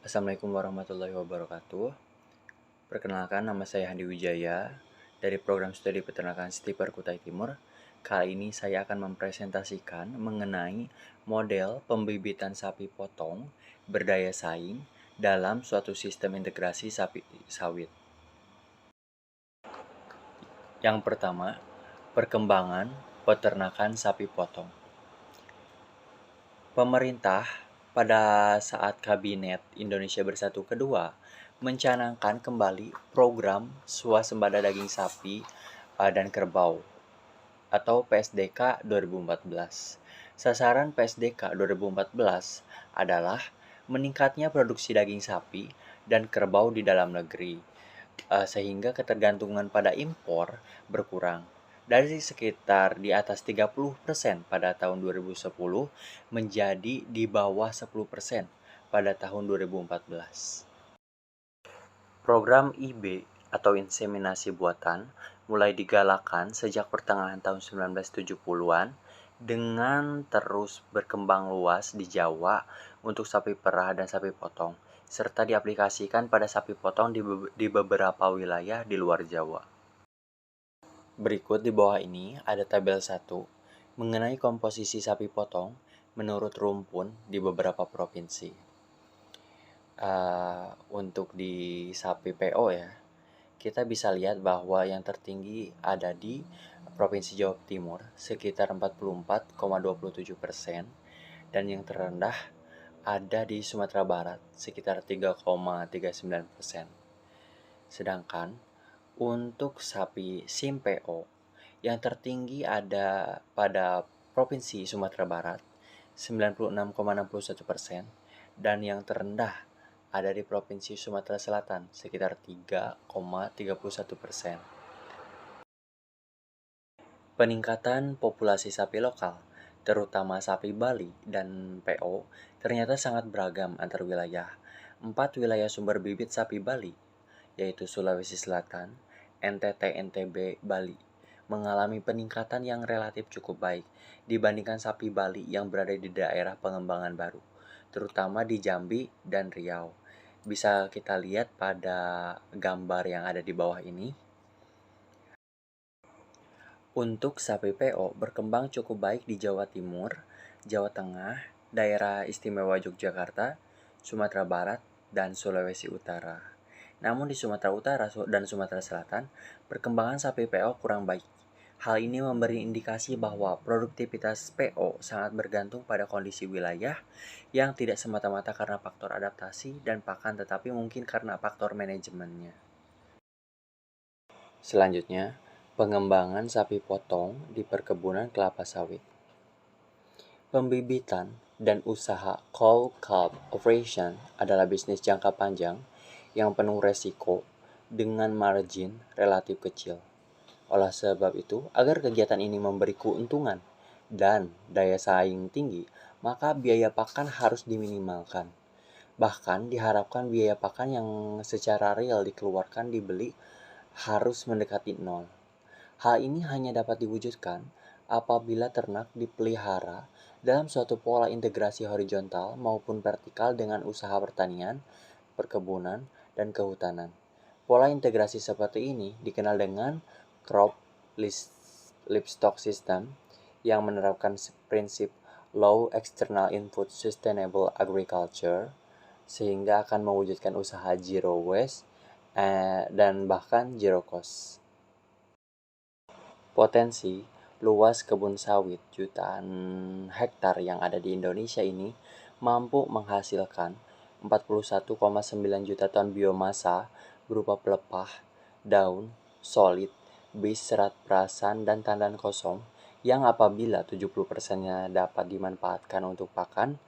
Assalamualaikum warahmatullahi wabarakatuh. Perkenalkan, nama saya Handi Wijaya dari program studi peternakan Stiper Kutai Timur. Kali ini saya akan mempresentasikan mengenai model pembibitan sapi potong berdaya saing dalam suatu sistem integrasi sapi sawit. Yang pertama, perkembangan peternakan sapi potong. Pemerintah pada saat Kabinet Indonesia Bersatu kedua mencanangkan kembali program swasembada daging sapi dan kerbau atau PSDK 2014. Sasaran PSDK 2014 adalah meningkatnya produksi daging sapi dan kerbau di dalam negeri, sehingga ketergantungan pada impor berkurang. Dari sekitar di atas 30% pada tahun 2010 menjadi di bawah 10% pada tahun 2014. Program IB atau inseminasi buatan mulai digalakkan sejak pertengahan tahun 1970-an dengan terus berkembang luas di Jawa untuk sapi perah dan sapi potong, serta diaplikasikan pada sapi potong di beberapa wilayah di luar Jawa. Berikut di bawah ini ada tabel 1 mengenai komposisi sapi potong menurut rumpun di beberapa provinsi. Untuk di sapi PO ya, kita bisa lihat bahwa yang tertinggi ada di Provinsi Jawa Timur sekitar 44,27% dan yang terendah ada di Sumatera Barat sekitar 3,39%. Sedangkan untuk sapi SIM PO yang tertinggi ada pada Provinsi Sumatera Barat 96,61% dan yang terendah ada di Provinsi Sumatera Selatan sekitar 3,31%. Peningkatan populasi sapi lokal, terutama sapi Bali dan PO, ternyata sangat beragam antar wilayah. 4 wilayah sumber bibit sapi Bali, yaitu Sulawesi Selatan, NTT, NTB, Bali, mengalami peningkatan yang relatif cukup baik dibandingkan sapi Bali yang berada di daerah pengembangan baru, terutama di Jambi dan Riau. Bisa kita lihat pada gambar yang ada di bawah ini. Untuk sapi PO berkembang cukup baik di Jawa Timur, Jawa Tengah, Daerah Istimewa Yogyakarta, Sumatera Barat, dan Sulawesi Utara. Namun di Sumatera Utara dan Sumatera Selatan, perkembangan sapi PO kurang baik. Hal ini memberi indikasi bahwa produktivitas PO sangat bergantung pada kondisi wilayah yang tidak semata-mata karena faktor adaptasi dan pakan, tetapi mungkin karena faktor manajemennya. Selanjutnya, pengembangan sapi potong di perkebunan kelapa sawit. Pembibitan dan usaha cow-calf operation adalah bisnis jangka panjang yang penuh resiko dengan margin relatif kecil. Oleh sebab itu, agar kegiatan ini memberi keuntungan dan daya saing tinggi, maka biaya pakan harus diminimalkan. Bahkan diharapkan biaya pakan yang secara real dikeluarkan dibeli harus mendekati nol. Hal ini hanya dapat diwujudkan apabila ternak dipelihara dalam suatu pola integrasi horizontal maupun vertikal dengan usaha pertanian, perkebunan, dan kehutanan. Pola integrasi seperti ini dikenal dengan crop livestock system yang menerapkan prinsip low external input sustainable agriculture sehingga akan mewujudkan usaha zero waste dan bahkan zero cost. Potensi luas kebun sawit jutaan hektar yang ada di Indonesia ini mampu menghasilkan 41,9 juta ton biomasa berupa pelepah, daun, solid, bis, serat perasan, dan tandan kosong yang apabila 70%-nya dapat dimanfaatkan untuk pakan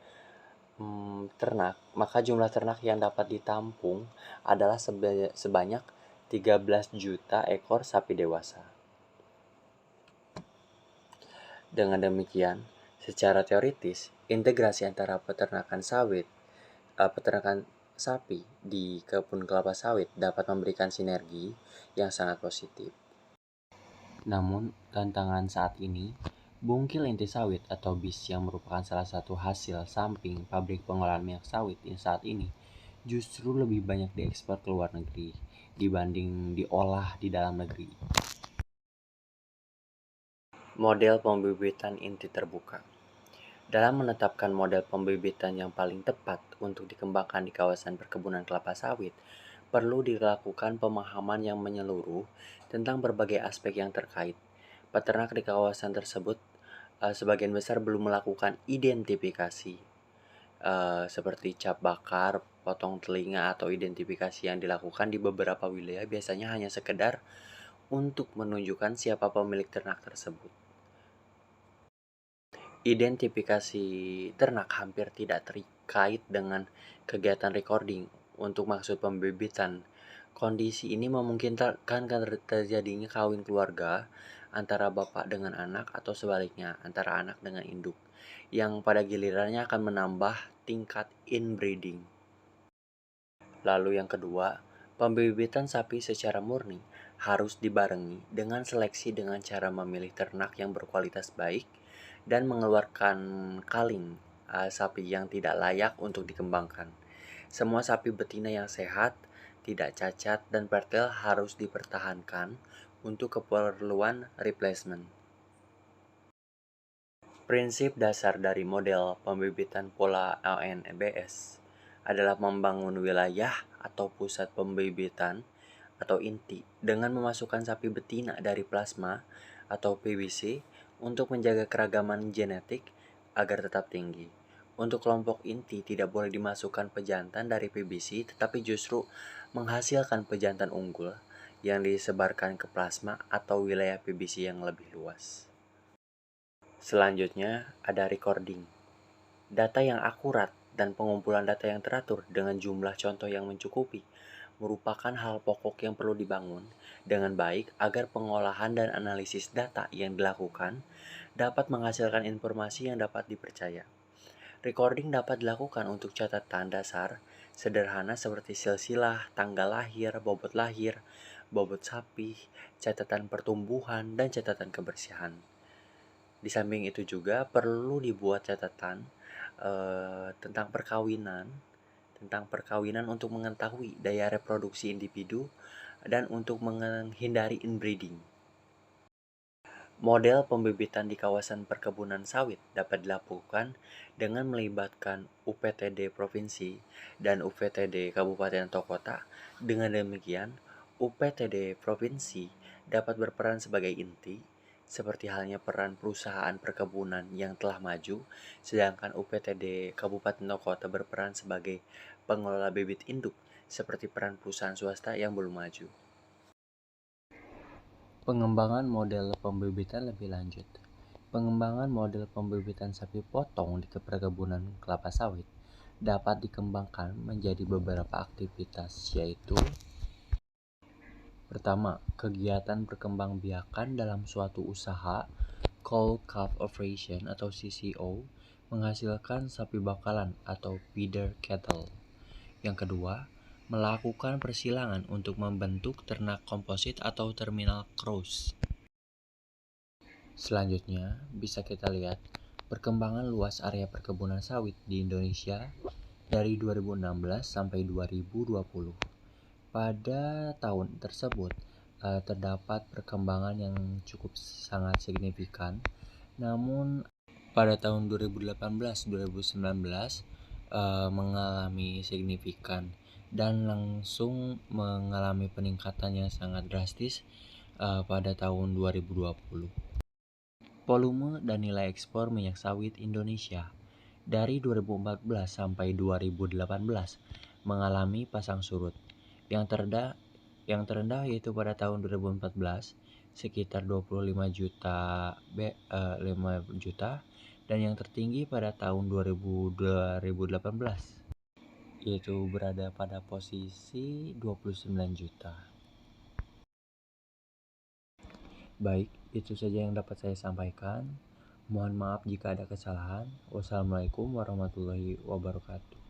ternak, maka jumlah ternak yang dapat ditampung adalah sebanyak 13 juta ekor sapi dewasa. Dengan demikian, secara teoritis, integrasi antara peternakan sapi di kebun kelapa sawit dapat memberikan sinergi yang sangat positif. Namun, tantangan saat ini, bungkil inti sawit atau BIS yang merupakan salah satu hasil samping pabrik pengolahan minyak sawit yang saat ini justru lebih banyak diekspor ke luar negeri dibanding diolah di dalam negeri. Model pembibitan inti terbuka. Dalam menetapkan model pembibitan yang paling tepat untuk dikembangkan di kawasan perkebunan kelapa sawit, perlu dilakukan pemahaman yang menyeluruh tentang berbagai aspek yang terkait. Peternak di kawasan tersebut sebagian besar belum melakukan identifikasi seperti cap bakar, potong telinga, atau identifikasi yang dilakukan di beberapa wilayah biasanya hanya sekedar untuk menunjukkan siapa pemilik ternak tersebut. Identifikasi ternak hampir tidak terkait dengan kegiatan recording untuk maksud pembibitan. Kondisi ini memungkinkan terjadinya kawin keluarga antara bapak dengan anak atau sebaliknya antara anak dengan induk, yang pada gilirannya akan menambah tingkat inbreeding. Lalu yang kedua, pembibitan sapi secara murni harus dibarengi dengan seleksi dengan cara memilih ternak yang berkualitas baik dan mengeluarkan kaling sapi yang tidak layak untuk dikembangkan. Semua sapi betina yang sehat, tidak cacat, dan fertil harus dipertahankan untuk keperluan replacement. Prinsip dasar dari model pembibitan pola LNBS adalah membangun wilayah atau pusat pembibitan atau inti dengan memasukkan sapi betina dari plasma atau PBC untuk menjaga keragaman genetik agar tetap tinggi. Untuk kelompok inti tidak boleh dimasukkan pejantan dari PBC tetapi justru menghasilkan pejantan unggul yang disebarkan ke plasma atau wilayah PBC yang lebih luas. Selanjutnya ada recording. Data yang akurat dan pengumpulan data yang teratur dengan jumlah contoh yang mencukupi merupakan hal pokok yang perlu dibangun dengan baik agar pengolahan dan analisis data yang dilakukan dapat menghasilkan informasi yang dapat dipercaya. Recording dapat dilakukan untuk catatan dasar sederhana seperti silsilah, tanggal lahir, bobot sapi, catatan pertumbuhan, dan catatan kebersihan. Di samping itu juga perlu dibuat catatan tentang perkawinan untuk mengetahui daya reproduksi individu dan untuk menghindari inbreeding. Model pembibitan di kawasan perkebunan sawit dapat dilakukan dengan melibatkan UPTD provinsi dan UPTD kabupaten atau kota. Dengan demikian, UPTD provinsi dapat berperan sebagai inti, seperti halnya peran perusahaan perkebunan yang telah maju, sedangkan UPTD kabupaten atau kota berperan sebagai pengelola bibit induk, seperti peran perusahaan swasta yang belum maju. Pengembangan model pembibitan lebih lanjut. Pengembangan model pembibitan sapi potong di perkebunan kelapa sawit dapat dikembangkan menjadi beberapa aktivitas, yaitu pertama, kegiatan perkembangbiakan dalam suatu usaha cow-calf operation atau CCO menghasilkan sapi bakalan atau feeder cattle. Yang kedua, melakukan persilangan untuk membentuk ternak komposit atau terminal cross. Selanjutnya, bisa kita lihat perkembangan luas area perkebunan sawit di Indonesia dari 2016 sampai 2020. Pada tahun tersebut, terdapat perkembangan yang cukup sangat signifikan. Namun, pada tahun 2018-2019 mengalami signifikan dan langsung mengalami peningkatan yang sangat drastis pada tahun 2020. Volume dan nilai ekspor minyak sawit Indonesia dari 2014 sampai 2018 mengalami pasang surut. Yang terendah yaitu pada tahun 2014 sekitar 25 juta dan yang tertinggi pada tahun 2018 yaitu berada pada posisi 29 juta. Baik, itu saja yang dapat saya sampaikan. Mohon maaf jika ada kesalahan. Wassalamualaikum warahmatullahi wabarakatuh.